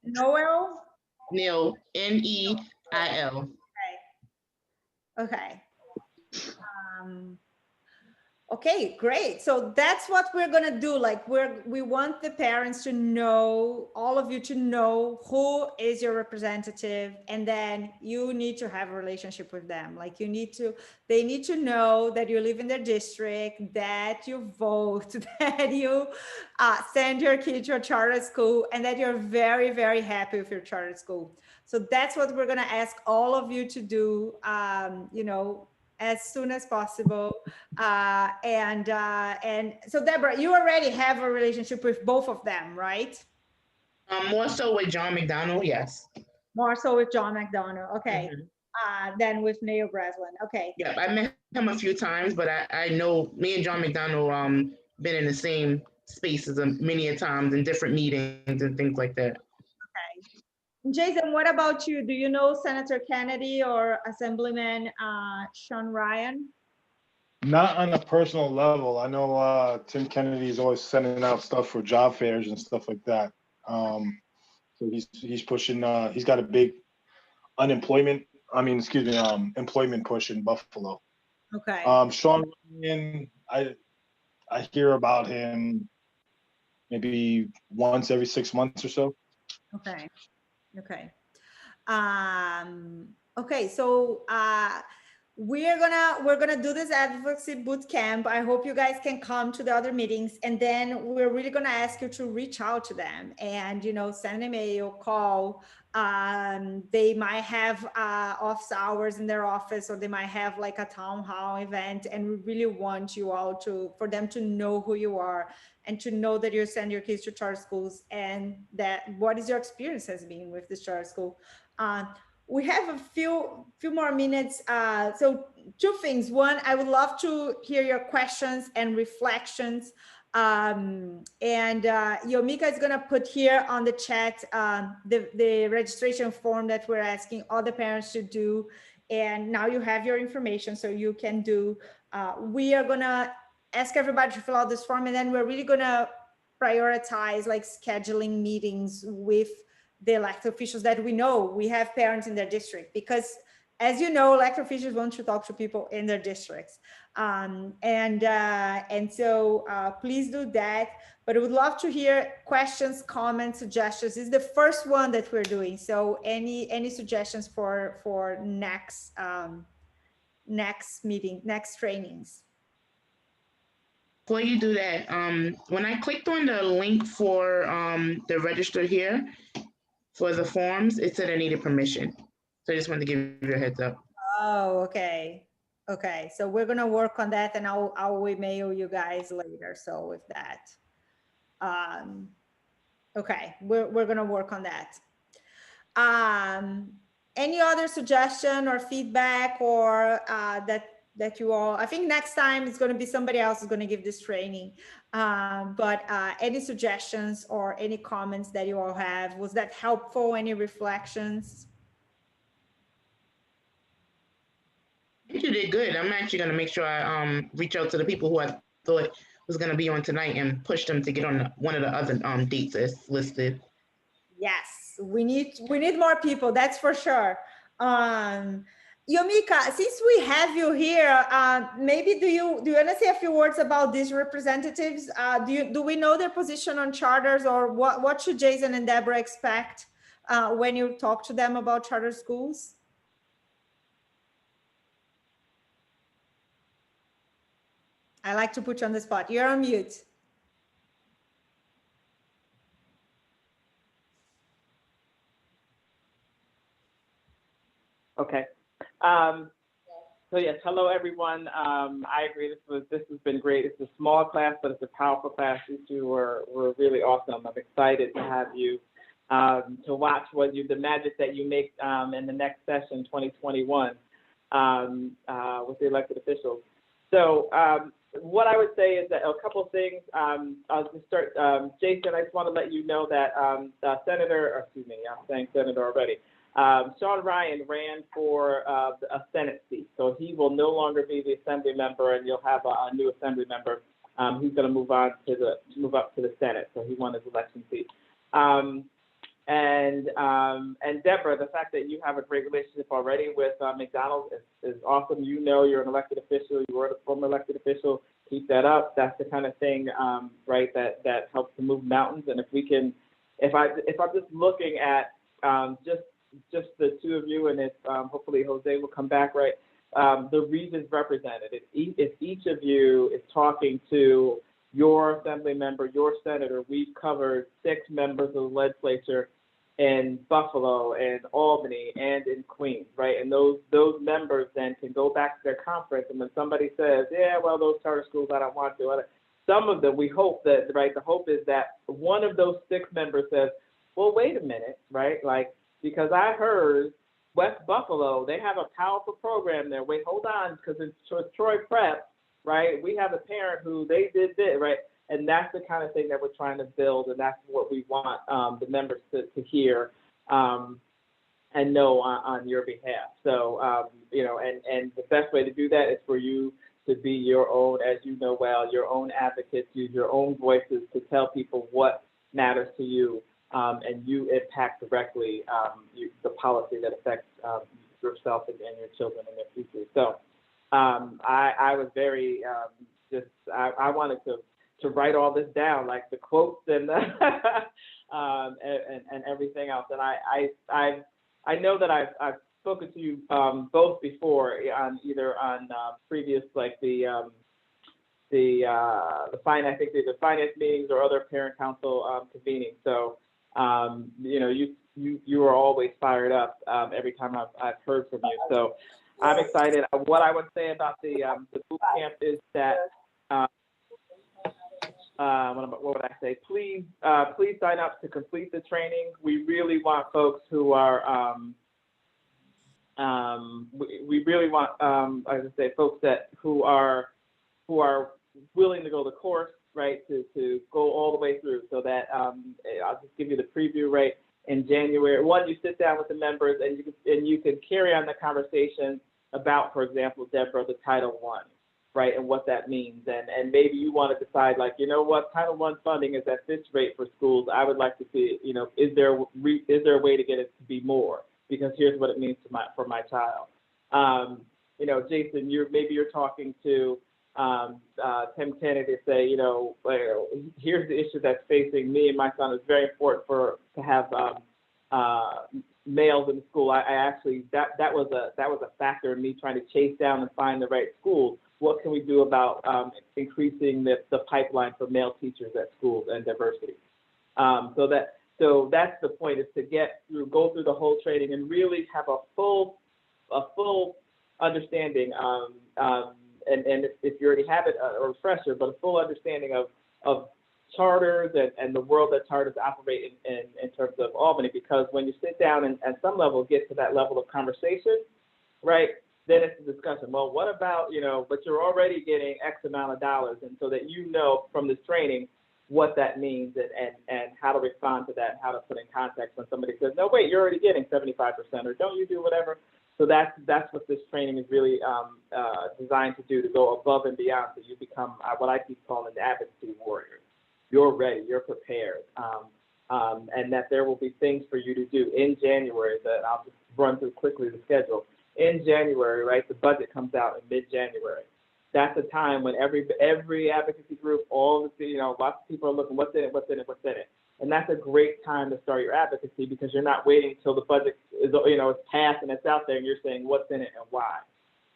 Noel? Neil, Neil. Okay. Okay, great. So that's what we're gonna do. Like we want the parents to know, all of you to know who is your representative, and then you need to have a relationship with them. Like they need to know that you live in their district, that you vote, that you send your kid to a charter school, and that you're very, very happy with your charter school. So that's what we're gonna ask all of you to do, as soon as possible. And so Deborah, you already have a relationship with both of them, right? More so with John McDonald, yes. More so with John McDonald, okay. Mhm. Than with Mayo Breslin, okay. Yeah, I met him a few times, but I know me and John McDonald been in the same spaces many a times in different meetings and things like that. Okay. Jason, what about you? Do you know Senator Kennedy or Assemblyman Sean Ryan? Not on a personal level. I know Tim Kennedy is always sending out stuff for job fairs and stuff like that. So he's pushing. He's got a big employment push in Buffalo. Okay. Sean Ryan, I hear about him maybe once every 6 months or so. Okay. Okay. Okay. So we're gonna do this advocacy boot camp. I hope you guys can come to the other meetings, and then we're really gonna ask you to reach out to them and send an email, call. They might have office hours in their office, or they might have like a town hall event, and we really want you all for them to know who you are and to know that you send your kids to charter schools, and that what is your experience has been with this charter school. We have a few more minutes. So two things. One, I would love to hear your questions and reflections. And Yomika is going to put here on the chat the registration form that we're asking all the parents to do. And now you have your information, so you can do. We are going to ask everybody to fill out this form, and then we're really going to prioritize like scheduling meetings with the elected officials that we know we have parents in their district, because as you know, elected officials want to talk to people in their districts. And so please do that. But I would love to hear questions, comments, suggestions. This is the first one that we're doing. So any suggestions for next meeting, next trainings? Before you do that, when I clicked on the link for the register here for the forms, it said I needed permission. So I just wanted to give you a heads up. Oh, okay. Okay, so we're gonna work on that, and I'll email you guys later. So with that, okay, we're gonna work on that. Any other suggestion or feedback, or that you all? I think next time it's gonna be somebody else is gonna give this training. But any suggestions or any comments that you all have? Was that helpful? Any reflections? You did good. I'm actually going to make sure I reach out to the people who I thought was going to be on tonight and push them to get on one of the other dates that's listed. Yes, we need more people. That's for sure. Yomika, since we have you here, maybe do you want to say a few words about these representatives? Do we know their position on charters, or what should Jason and Deborah expect when you talk to them about charter schools? I like to put you on the spot. You're on mute. Okay. So yes, hello everyone. I agree. This has been great. It's a small class, but it's a powerful class. You two were really awesome. I'm excited to have you to watch the magic that you make in the next session, 2021, with the elected officials. So what I would say is that a couple of things. I'll just start. Jason, I just want to let you know that Senator already. Sean Ryan ran for a Senate seat, so he will no longer be the Assembly member, and you'll have a new Assembly member. He's going to move up to the Senate, so he won his election seat. And Deborah, the fact that you have a great relationship already with McDonald's is awesome. You know, you're an elected official. You were a former elected official. Keep that up. That's the kind of thing, right, that helps to move mountains. And if we can, if I'm just looking at just the two of you, and if hopefully Jose will come back, right, the regions represented. If each of you is talking to your assembly member, your senator, we've covered 6 members of the legislature in Buffalo and Albany and in Queens, right? And those members then can go back to their conference, and when somebody says, yeah, well, those charter schools, I don't want to, some of them, we hope that, right, the hope is that one of those 6 members says, well, wait a minute, right? Like, because I heard West Buffalo, they have a powerful program there. Wait, hold on, because it's Troy Prep, right? We have a parent who they did this, right? And that's the kind of thing that we're trying to build, and that's what we want the members to hear and know on your behalf. So, you know, and the best way to do that is for you to be your own, as you know well, your own advocates, use your own voices to tell people what matters to you, and you impact directly the policy that affects yourself and your children and their future. So I was very I wanted to write all this down, like the quotes and and everything else. And I know that I've spoken to you both before on either on previous, like the finance meetings or other parent council convening. So you know, you are always fired up every time I've heard from you. So I'm excited. What I would say about the boot camp is that what would I say? Please sign up to complete the training. We really want folks who are we really want I would say folks who are willing to go the course, right, to go all the way through, so that I'll just give you the preview, right. In January, you sit down with the members and you can carry on the conversation about, for example, Deborah, the Title I, right, and what that means. And maybe you want to decide, like, you know what, Title I funding is at this rate for schools. I would like to see, you know, is there a way to get it to be more? Because here's what it means for my child. You know, Jason, you're talking to Tim Kennedy to say, you know, here's the issue that's facing me and my son. It's very important to have males in the school. I actually that was a factor in me trying to chase down and find the right school. What can we do about increasing the pipeline for male teachers at schools and diversity? So that's the point, is to go through the whole training and really have a full understanding. And if you already have it, a refresher, but a full understanding of charters and the world that charters operate in terms of Albany. Because when you sit down and at some level get to that level of conversation, right, then it's a discussion. Well, what about, you know, but you're already getting X amount of dollars, and so that you know from this training what that means and how to respond to that and how to put in context when somebody says, no, wait, you're already getting 75%, or don't you do whatever. So that's what this training is really designed to do, to go above and beyond, so you become what I keep calling the advocacy warriors. You're ready, you're prepared, and that there will be things for you to do in January that I'll just run through quickly the schedule. In January, right, the budget comes out in mid-January. That's a time when every advocacy group, lots of people are looking, what's in it. And that's a great time to start your advocacy, because you're not waiting until the budget is, it's passed and it's out there, and you're saying what's in it and why.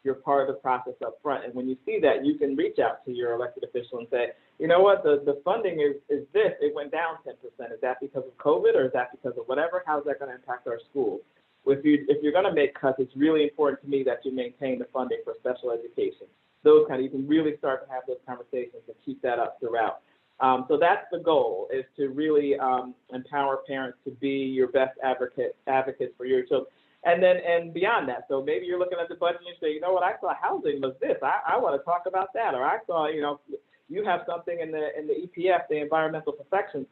You're part of the process up front. And when you see that, you can reach out to your elected official and say, you know what, the funding is this, it went down 10%. Is that because of COVID, or is that because of whatever? How's that going to impact our schools? If you're going to make cuts, it's really important to me that you maintain the funding for special education. Those you can really start to have those conversations and keep that up throughout. So that's the goal, is to really empower parents to be your best advocates for your children. And beyond that, so maybe you're looking at the budget and you say, you know what, I saw housing was this. I want to talk about that. Or I saw, you have something in the EPF, the Environmental Protection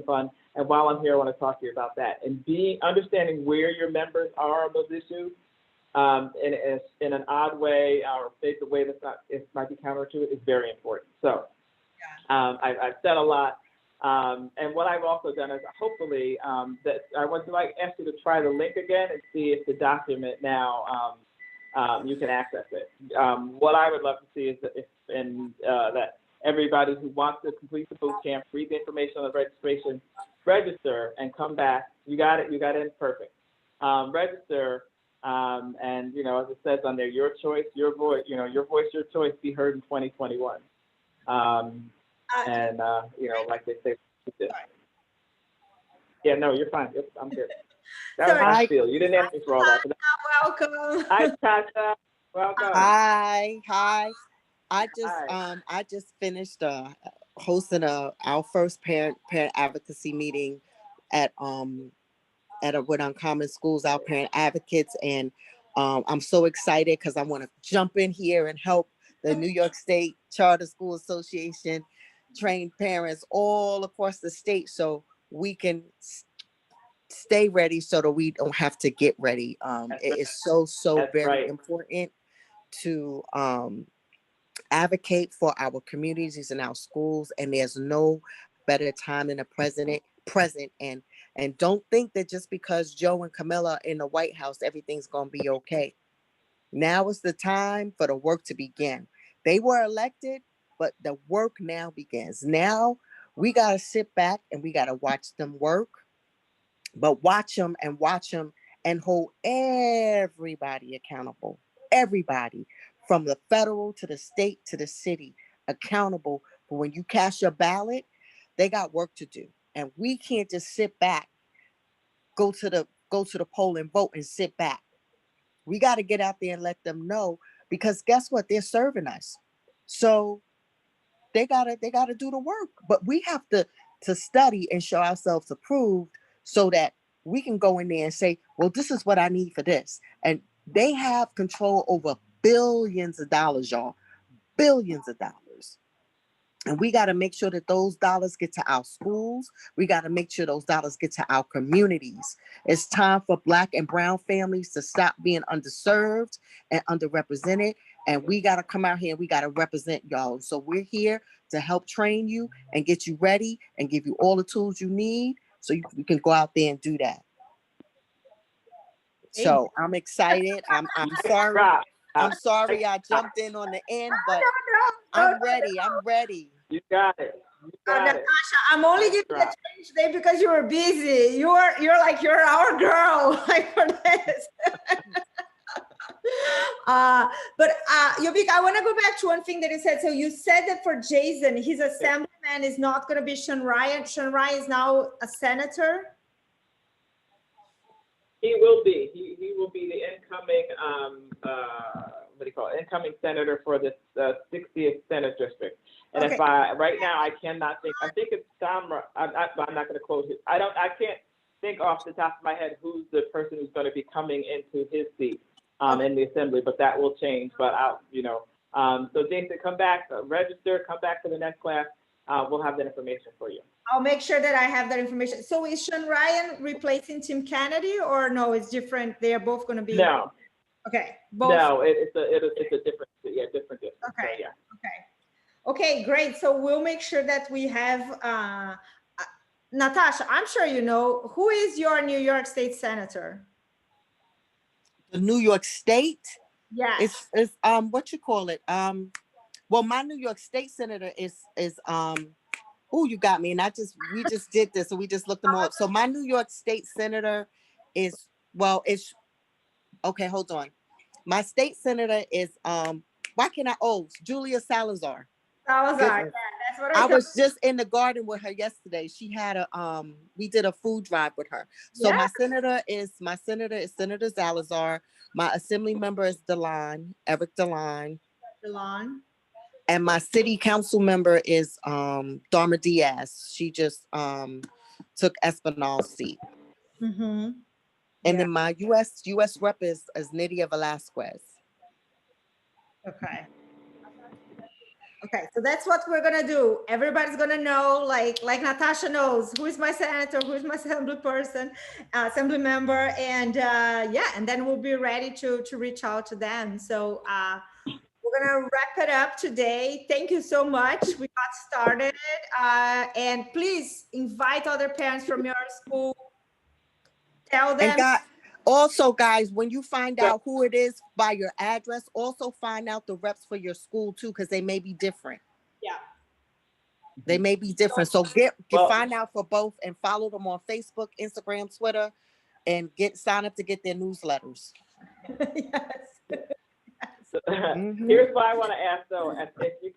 Fund, and while I'm here, I want to talk to you about that. And understanding where your members are on those issues in an odd way, or maybe a way it might be counter to it, is very important. So I've said a lot. And what I've also done is hopefully that I would like ask you to try the link again and see if the document now you can access it. What I would love to see is that that everybody who wants to complete the boot camp, read the information on the registration, register and come back. You got it. You got it. Perfect. Register. And, you know, as it says on there, your choice, your voice, you know, your voice, your choice be heard in 2021. And, you know, like they say, yeah, no, you're fine. I'm good. That was my spiel. You didn't ask me for all that. Welcome. Hi, Tasha. Welcome. Hi. I just finished hosting our first parent advocacy meeting at with Uncommon Schools, our parent advocates, and I'm so excited because I want to jump in here and help the New York State Charter School Association train parents all across the state so we can stay ready so that we don't have to get ready. It is so very important to advocate for our communities and our schools, and there's no better time than the present. And don't think that just because Joe and Camilla are in the White House, everything's gonna be okay. Now is the time for the work to begin. They were elected, but the work now begins. Now we gotta sit back and we gotta watch them work, but watch them and hold everybody accountable. Everybody, from the federal to the state to the city, accountable for when you cast your ballot. They got work to do, and we can't just sit back, go to the poll and vote and sit back. We got to get out there and let them know, because guess what? They're serving us, so they gotta do the work. But we have to study and show ourselves approved so that we can go in there and say, well, this is what I need for this, and they have control over billions of dollars, y'all, billions of dollars. And we got to make sure that those dollars get to our schools. We got to make sure those dollars get to our communities. It's time for Black and brown families to stop being underserved and underrepresented. And we got to come out here and we got to represent y'all. So we're here to help train you and get you ready and give you all the tools you need so you can go out there and do that. So I'm excited. I'm sorry. I'm sorry I jumped in on the end, but I'm ready. I'm ready. You got it. Natasha, I'm only giving you the change today because you were busy. You're our girl, like, for this. But Yobik, I want to go back to one thing that you said. So you said that for Jason, his assemblyman is not going to be Sean Ryan. Sean Ryan is now a senator. He will be. He will be the incoming incoming senator for the 60th Senate district. And if right now I cannot think. I think it's Sam. I'm not going to quote it. I can't think off the top of my head who's the person who's going to be coming into his seat in the assembly, but that will change. But so Jason, come back, register, come back to the next class. We'll have that information for you. I'll make sure that I have that information. So is Sean Ryan replacing Tim Kennedy, or no? It's different. They are both going to be. No. Okay. Both. No, it's a different district. Okay. So, yeah. Okay, great. So we'll make sure that we have Natasha. I'm sure you know, who is your New York State senator? The New York State? Yeah. It's what you call it? Well, my New York State senator is oh, you got me. And we just did this, so we just looked them all up. So my New York State senator is okay, hold on. My state senator is Julia Salazar. Salazar, yeah, that's what I was just in the garden with her yesterday. She had we did a food drive with her. So my senator is Senator Salazar. My assembly member is Eric DeLine. And my city council member is Dharma Diaz. She just took Espinal's seat. Mm-hmm. And then my U.S. rep is Nydia Velasquez. Okay, so that's what we're gonna do. Everybody's gonna know, like Natasha knows, who is my senator, who is my assembly member, and and then we'll be ready to reach out to them. So we're gonna wrap it up today. Thank you so much. We got started. And please invite other parents from your school. Tell And them. also, guys, when you find out who it is by your address, also find out the reps for your school too, because they may be different. Yeah. They may be different. So Well- find out for both and follow them on Facebook, Instagram, Twitter, and sign up to get their newsletters. Yes. Here's what I want to ask though: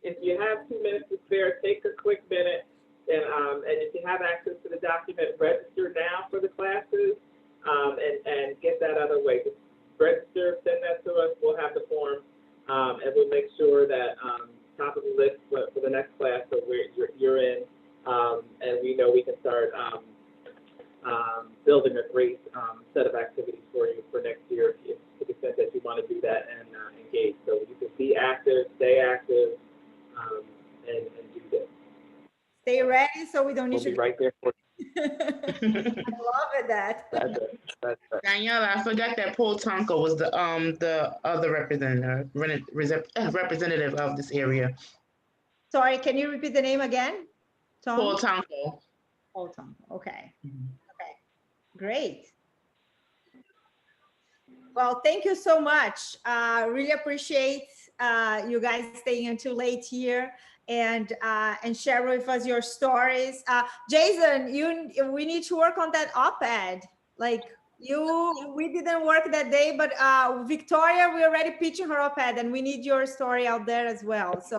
if you have 2 minutes to spare, take a quick minute, and if you have access to the document, register now for the classes, and get that out of the way. Just register, send that to us. We'll have the form, and we'll make sure that top of the list for the next class, so you're in, and we know we can start building a great set of activities for you for next year, if to the extent that you want to do that and engage. So you can be active, stay active, and do this. Stay ready so we don't need We'll be to. right there for you. I love that. That's it. Daniela, I forgot that Paul Tonko was the other representative of this area. Sorry, can you repeat the name again? Tom? Paul Tonko. Oh, Tom. Okay. Okay. Great. Well, thank you so much. Really appreciate you guys staying until late here and share with us your stories. Jason, we need to work on that op-ed. Like we didn't work that day, but Victoria, we're already pitching her op-ed, and we need your story out there as well. So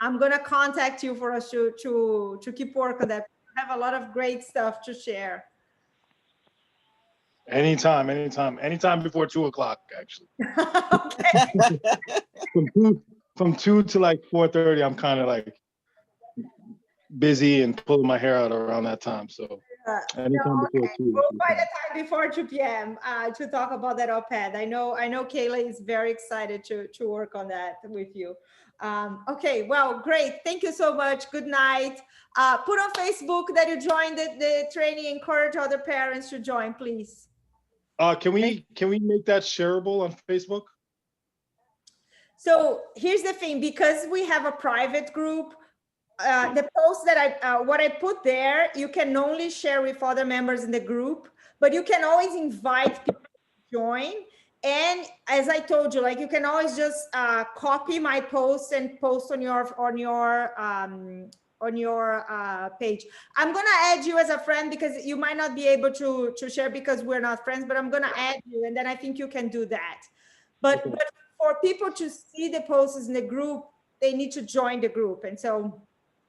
I'm gonna contact you for us to keep work on that. We have a lot of great stuff to share. Anytime before 2 o'clock, actually. Okay. From 2 to like 4:30, I'm kind of like busy and pulling my hair out around that time. So anytime before 2. We'll find a time before 2 p.m. To talk about that op-ed. I know Kayla is very excited to work on that with you. Okay, well, great. Thank you so much. Good night. Put on Facebook that you joined the training. Encourage other parents to join, please. Can we make that shareable on Facebook? So here's the thing, because we have a private group, the post that what I put there, you can only share with other members in the group, but you can always invite people to join. And as I told you, like you can always just copy my post and post on your page. I'm gonna add you as a friend because you might not be able to share because we're not friends, but I'm gonna add you, and then I think you can do that. But for people to see the posts in the group, they need to join the group, and so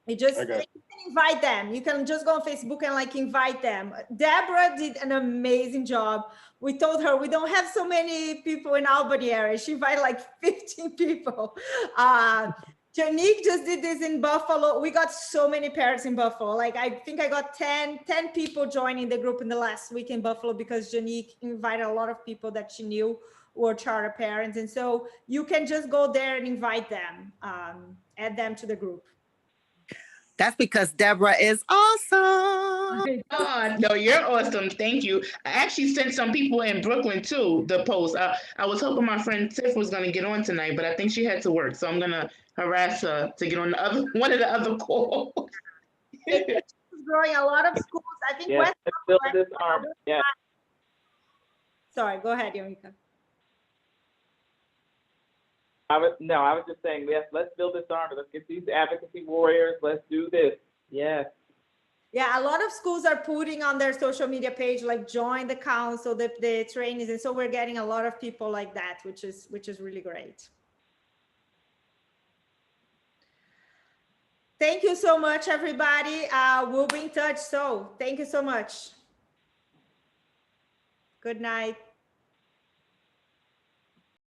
you can invite them. You can just go on Facebook and like invite them. Deborah did an amazing job. We told her we don't have so many people in Albany area. She invited like 15 people. Janique just did this in Buffalo. We got so many parents in Buffalo. Like I think I got 10 people joining the group in the last week in Buffalo because Janique invited a lot of people that she knew were charter parents. And so you can just go there and invite them, add them to the group. That's because Deborah is awesome. Oh, no, you're awesome. Thank you. I actually sent some people in Brooklyn too, the post. I was hoping my friend Tiff was going to get on tonight, but I think she had to work. So I'm going to harass her to get on one of the other calls. It's growing a lot of schools. I think Yeah, let's build this arm. Yeah. Sorry, go ahead, Yomika. I was just saying, yes, let's build this army. Let's get these advocacy warriors. Let's do this. Yes. Yeah, a lot of schools are putting on their social media page, like join the council, the trainings. And so we're getting a lot of people like that, which is really great. Thank you so much, everybody. We'll be in touch. So thank you so much. Good night.